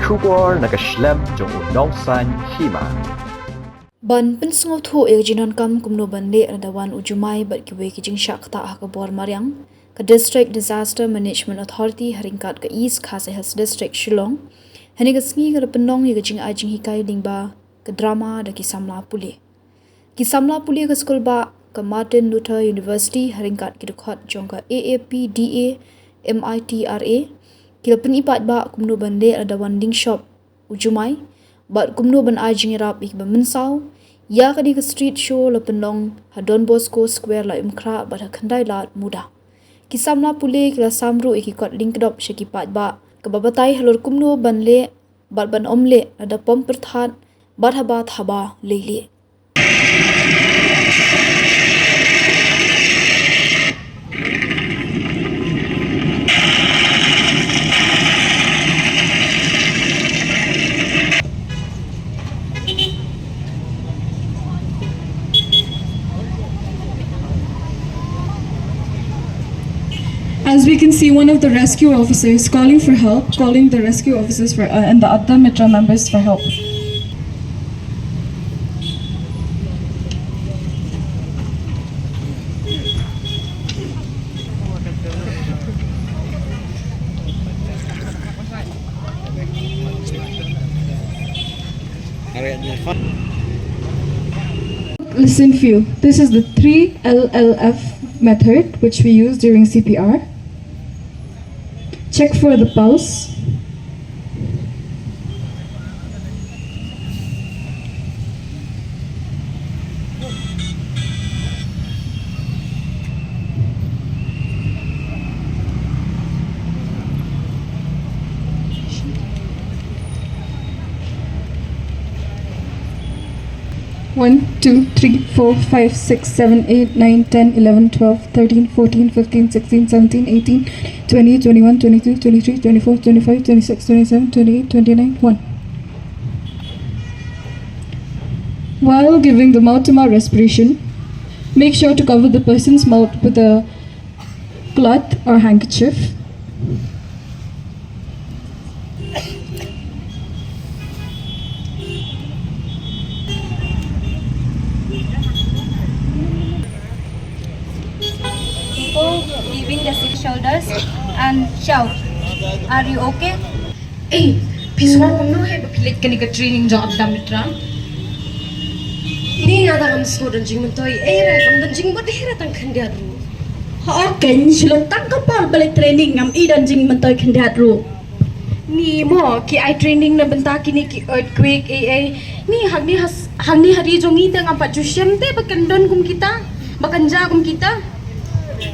Shubor nakaslem jong unong san Hima. Ban pensengau thu jinon kam kumno bande adawan Jumai bat kiwe kijing syak ta akabor Mariang ke District Disaster Management Authority haringkat ke East Khasehas District Shillong hani ke sengi ke penong ye kijing ajing hikai lingba ke drama da ki Samla Pule. Ki Samla Pule ke skul ba ke Martin Luther University haringkat ki dekhot jong ke AAPDA MITRA ki penipat ba kumno bande adawan ding shop Jumai bat kumno ban ajing rap ik bamensau ya kadi ke street show la penong ha Don Bosco Square Laitumkhrah bat Khyndailad muda ki Samla Pule ki la samru ik kot link dop sheki pat ba ke babatai halor kumno ban le bat ban omle ada pom perthat bat haba thaba lele. As we can see, one of the rescue officers calling the rescue officers for and the other Mitra members for help. Listen few. This is the 3LLF method which we use during CPR. Check for the pulse. One, 2, 3, 4, 5, 6, 7, 8, 9, 10, 11, 12, 13, 14, 15, 16, 17, 18, 20, 21, 22, 23, 24, 25, 26, 27, 28, 29, 1. While giving the mouth-to-mouth respiration, make sure to cover the person's mouth with a cloth or handkerchief. Giving the 6 shoulders and shout, "Are you okay?" Piswa kumno he bapilit kani ka training job damit ram. Ni nga tang student jing mentoy ra kam dan jing bot hera tang khandiat ru. Ha ken silon tang kapal balik training ngam dan jing mentoy khandiat ru. Ni mo ki ai training na benta kini ki earthquake ni hagni hari jongi tang apa jusyam te bakandon kum kita bakanja kum kita.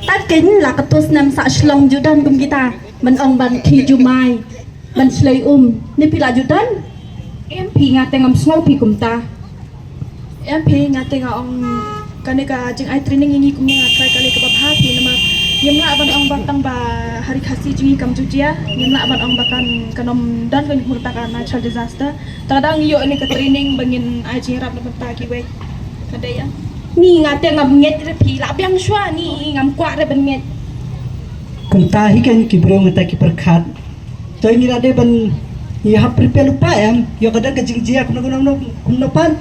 Tất kính là cái tos nam sa shlong judan kum kita man ong ban thi Jumai ban slay ni pila judan Em pi nga tengam small pi kum ta. Em phe nga te nga ong kaneka jing ai training ini kum nga try kali ke babhati nama yemla aban ong batang ba hari khasi jingi kam jujia yemla aban ong bakan kanom dan kan hurta ka natural disaster tadang yo ni ka training bangin ai jing rap na banta ki we kadaya ni nga te ngam nget re phi la byang shwa ni ngam kwa re ban nget kunta hi kan ki bro ngata ki perkhat to ni rade ban ni ha prepare lupa em yo kada ka jingjia kun pan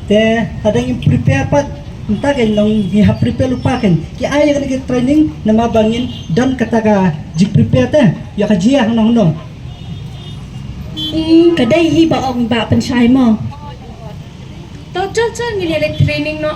te kadang im prepare pat kunta kan nong ni ha prepare lupa kan ki ay kan ki training na mabangin dan kata ka ji prepare te yo ka jia nong kadai hi ba ong ba pan shai mo to chal ngile training no